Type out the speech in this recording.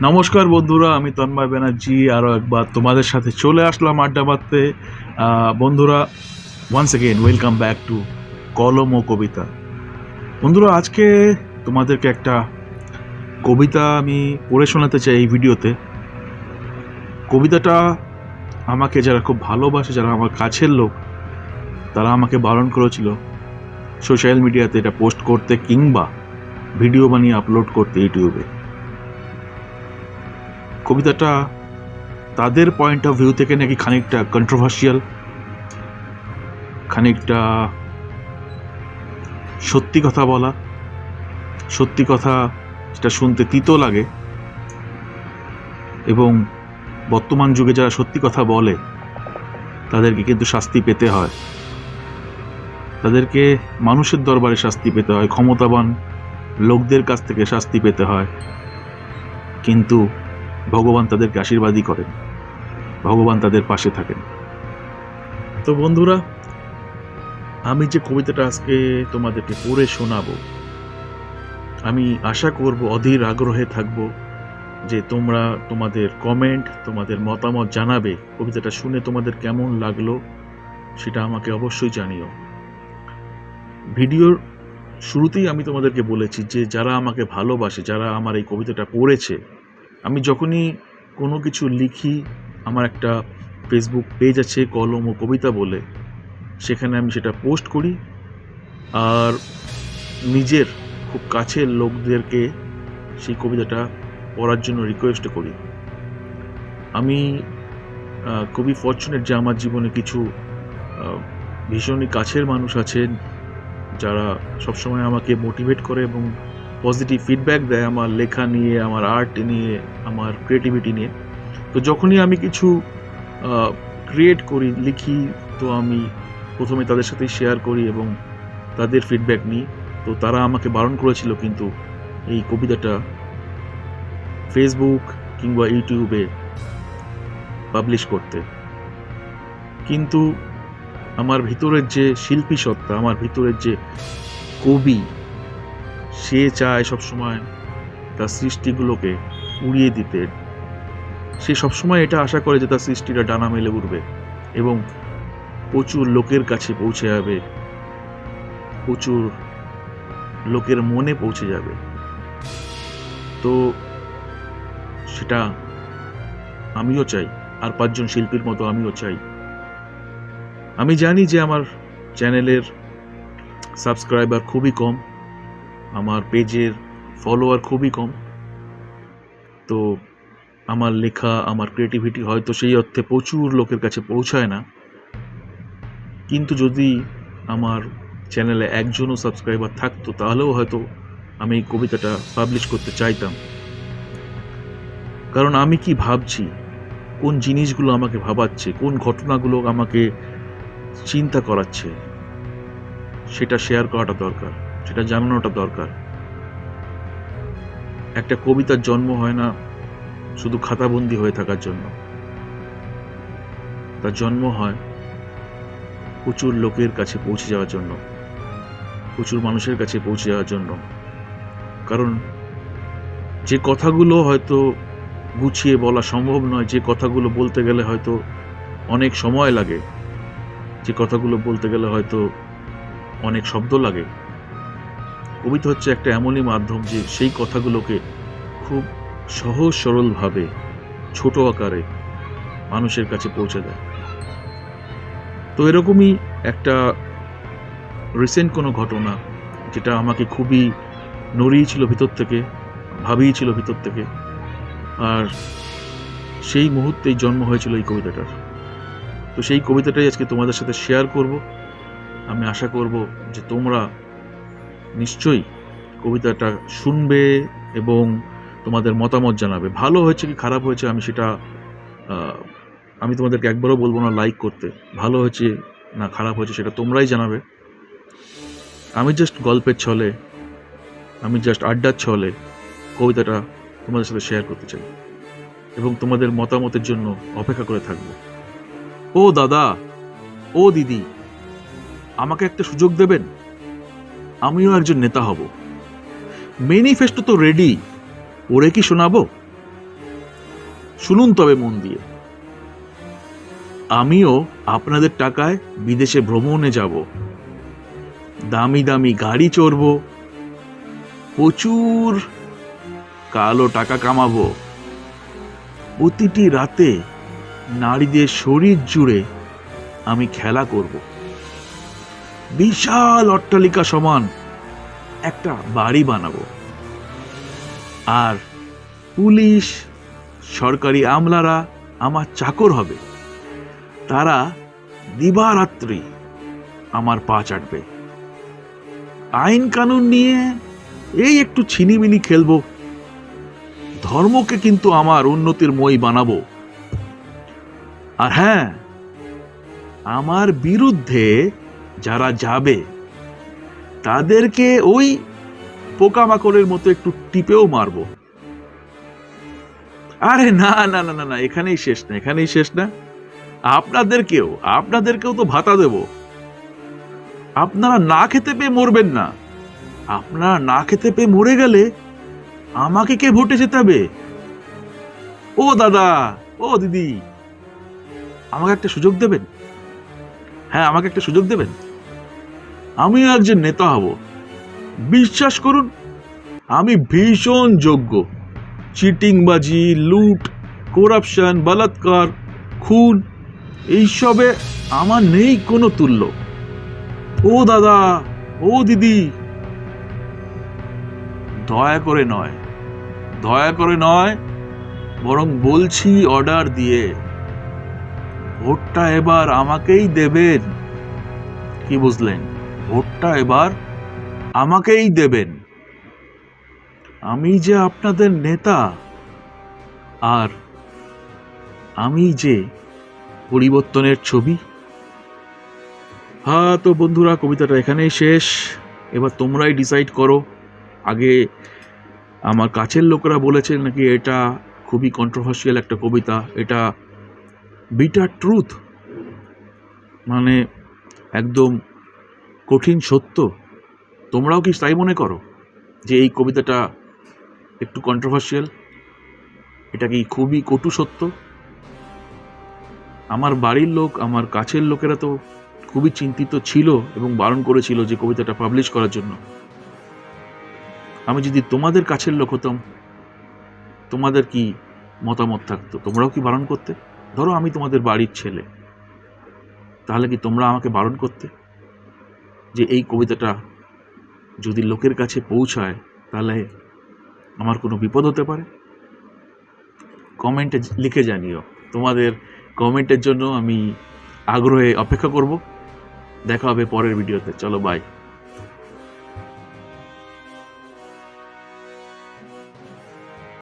নমস্কার বন্ধুরা, আমি তন্ময় ব্যানার্জি আরও একবার তোমাদের সাথে চলে আসলাম আড্ডা মারতে। বন্ধুরা, once again welcome back to কলম ও কবিতা। বন্ধুরা, আজকে তোমাদেরকে একটা কবিতা আমি পড়ে শোনাতে চাই এই ভিডিওতে। কবিতাটা আমাকে যারা খুব ভালোবাসে, যারা আমার কাছের লোক, তারা আমাকে বারণ করেছিল সোশ্যাল মিডিয়াতে এটা পোস্ট করতে কিংবা ভিডিও বানিয়ে আপলোড করতে ইউটিউবে। কবিতাটা তাদের পয়েন্ট অফ ভিউ থেকে নাকি খানিকটা কন্ট্রোভার্সিয়াল, খানিকটা সত্যি কথা বলা, সত্যি কথা যেটা শুনতে তিতো লাগে, এবং বর্তমান যুগে যারা সত্যি কথা বলে তাদেরকে কিন্তু শাস্তি পেতে হয়, তাদেরকে মানুষের দরবারে শাস্তি পেতে হয়, ক্ষমতাবান লোকদের কাছ থেকে শাস্তি পেতে হয়, কিন্তু ভগবান তাদেরকে আশীর্বাদই করেন, ভগবান তাদের পাশে থাকেন। তো বন্ধুরা, আমি যে কবিতাটা আজকে তোমাদেরকে পড়ে শোনাবো, আমি আশা করব, অধীর আগ্রহে থাকব যে তোমরা তোমাদের কমেন্ট, তোমাদের মতামত জানাবে। কবিতাটা শুনে তোমাদের কেমন লাগলো সেটা আমাকে অবশ্যই জানিও। ভিডিওর শুরুতেই আমি তোমাদেরকে বলেছি যে যারা আমাকে ভালোবাসে, যারা আমার এই কবিতাটা পড়েছে, আমি যখনই কোনো কিছু লিখি, আমার একটা ফেসবুক পেজ আছে কলম ও কবিতা বলে, সেখানে আমি সেটা পোস্ট করি আর নিজের খুব কাছের লোকদেরকে সেই কবিতাটা পড়ার জন্য রিকোয়েস্ট করি। আমি খুবই ফরচুনেট যে আমার জীবনে কিছু ভীষণই কাছের মানুষ আছেন যারা সবসময় আমাকে মোটিভেট করে এবং পজিটিভ ফিডব্যাক দেয় আমার লেখা নিয়ে, আমার আর্ট নিয়ে, আমার ক্রিয়েটিভিটি নিয়ে। তো যখনই আমি কিছু ক্রিয়েট করি, লিখি, তো আমি প্রথমে তাদের সাথেই শেয়ার করি এবং তাদের ফিডব্যাক নিই। তো তারা আমাকে বারণ করেছিল কিন্তু এই কবিতাটা ফেসবুক কিংবা ইউটিউবে পাবলিশ করতে, কিন্তু আমার ভিতরের যে শিল্পী সত্তা, আমার ভিতরের যে কবি, সে চায় সবসময় তার সৃষ্টিগুলোকে উড়িয়ে দিতে। সে সবসময় এটা আশা করে যে তার সৃষ্টিটা ডানা মেলে উঠবে এবং প্রচুর লোকের কাছে পৌঁছে যাবে, প্রচুর লোকের মনে পৌঁছে যাবে। তো সেটা আমিও চাই, আর 5 জন শিল্পীর মতো আমিও চাই। আমি জানি যে আমার চ্যানেলের সাবস্ক্রাইবার খুবই কম, আমার পেজের ফলোয়ার খুবই কম, তো আমার লেখা, আমার ক্রিয়েটিভিটি হয়তো সেই অর্থে প্রচুর লোকের কাছে পৌঁছায় না। কিন্তু যদি আমার চ্যানেলে একজনও সাবস্ক্রাইবার থাকতো, তাহলেও হয়তো আমি কবিতাটা পাবলিশ করতে চাইতাম। কারণ আমি কি ভাবছি, কোন জিনিসগুলো আমাকে ভাবাচ্ছে, কোন ঘটনাগুলো আমাকে চিন্তা করাচ্ছে, সেটা শেয়ার করাটা দরকার, সেটা জানানোটা দরকার। একটা কবিতার জন্ম হয় না শুধু খাতাবন্দি হয়ে থাকার জন্য, তার জন্ম হয় প্রচুর লোকের কাছে পৌঁছে যাওয়ার জন্য, প্রচুর মানুষের কাছে পৌঁছে যাওয়ার জন্য। কারণ যে কথাগুলো হয়তো গুছিয়ে বলা সম্ভব নয়, যে কথাগুলো বলতে গেলে হয়তো অনেক সময় লাগে, যে কথাগুলো বলতে গেলে হয়তো অনেক শব্দ লাগে, কবিতা হচ্ছে একটা এমনই মাধ্যম যে সেই কথাগুলোকে খুব সহজ সরলভাবে, ছোট আকারে মানুষের কাছে পৌঁছে দেয়। তো এরকমই একটা রিসেন্ট কোনো ঘটনা যেটা আমাকে খুবই নড়িয়েছিল ভিতর থেকে, ভাবিয়েছিল ভিতর থেকে, আর সেই মুহূর্তেই জন্ম হয়েছিল এই কবিতাটার। তো সেই কবিতাটাই আজকে তোমাদের সাথে শেয়ার করব। আমি আশা করব যে তোমরা নিশ্চয়ই কবিতাটা শুনবে এবং তোমাদের মতামত জানাবে। ভালো হয়েছে কি খারাপ হয়েছে আমি তোমাদেরকে একবারও বলবো না লাইক করতে। ভালো হয়েছে না খারাপ হয়েছে সেটা তোমরাই জানাবে। আমি জাস্ট গল্পের ছলে, আমি জাস্ট আড্ডার ছলে কবিতাটা তোমাদের সাথে শেয়ার করতে চাই এবং তোমাদের মতামতের জন্য অপেক্ষা করে থাকবো। ও দাদা, ও দিদি, আমাকে একটা সুযোগ দেবেন, আমিও একজন নেতা হব। ম্যানিফেস্টো তো রেডি, ওরে কি শোনাবো? শুনুন তবে মন দিয়ে। আমিও আপনাদের টাকায় বিদেশে ভ্রমণে যাব, দামি দামি গাড়ি চড়ব, প্রচুর কালো টাকা কামাবো, প্রতিটি রাতে নারীদের শরীর জুড়ে আমি খেলা করব, বিশাল অট্টালিকা সমান একটা বাড়ি বানাবো, আর পুলিশ সরকারি আমলারা আমার চাকর হবে, তারা দিবারাত্রি আমার পা চাটবে। আইন কানুন নিয়ে এই একটু ছিনিমিনি খেলবো, ধর্মকে কিন্তু আমার উন্নতির মই বানাবো। আর হ্যাঁ, আমার বিরুদ্ধে যারা যাবে তাদেরকে ওই পোকামাকড়ের মতো একটু টিপেও মারবো। আরে না না না না না, এখানেই শেষ না, এখানেই শেষ না। আপনাদেরকেও তো ভাতা দেব। আপনারা না খেতে পেয়ে মরবেন না। আপনারা না খেতে পেয়ে মরে গেলে আমাকে কে ভোটে জেতাবে? ও দাদা, ও দিদি, আমাকে একটা সুযোগ দেবেন। হ্যাঁ, আমাকে একটা সুযোগ দেবেন। আমিও একজন নেতা হব। বিশ্বাস করুন, আমি ভীষণ যোগ্য। চিটিংবাজি, লুট, করাপশন, বলাৎকার, খুন, এইসবে আমার নেই কোনো তুল্য। ও দাদা, ও দিদি, দয়া করে নয়, বরং বলছি অর্ডার দিয়ে, ভোটটা এবার আমাকেই দেবেন। কি বুঝলেন? ভোটটা এবার আমাকেই দেবেন। আমি যে আপনাদের নেতা, আর আমি যে পরিবর্তনের ছবি। হ্যাঁ, তো বন্ধুরা, কবিতাটা এখানেই শেষ। এবার তোমরাই ডিসাইড করো। আগে আমার কাছের লোকেরা বলেছেন নাকি এটা খুবই কন্ট্রোভার্সিয়াল একটা কবিতা, এটা বিটার ট্রুথ, মানে একদম কঠিন সত্য। তোমরাও কি তাই মনে করো যে এই কবিতাটা একটু কন্ট্রোভার্সিয়াল? এটা কি খুবই কটু সত্য? আমার বাড়ির লোক, আমার কাছের লোকেরা তো খুবই চিন্তিত ছিল এবং বারণ করেছিল যে কবিতাটা পাবলিশ করার জন্য। আমি যদি তোমাদের কাছের লোক হতাম, তোমাদের কি মতামত থাকতো? তোমরাও কি বারণ করতে? ধরো আমি তোমাদের বাড়ির ছেলে, তাহলে কি তোমরা আমাকে বারণ করতে যে এই কবিতাটা যদি লোকের কাছে পৌঁছায় তাহলে আমার কোনো বিপদ হতে পারে? কমেন্টে লিখে জানিও। তোমাদের কমেন্টের জন্য আমি আগ্রহে অপেক্ষা করব। দেখা হবে পরের ভিডিওতে। চলো, বাই।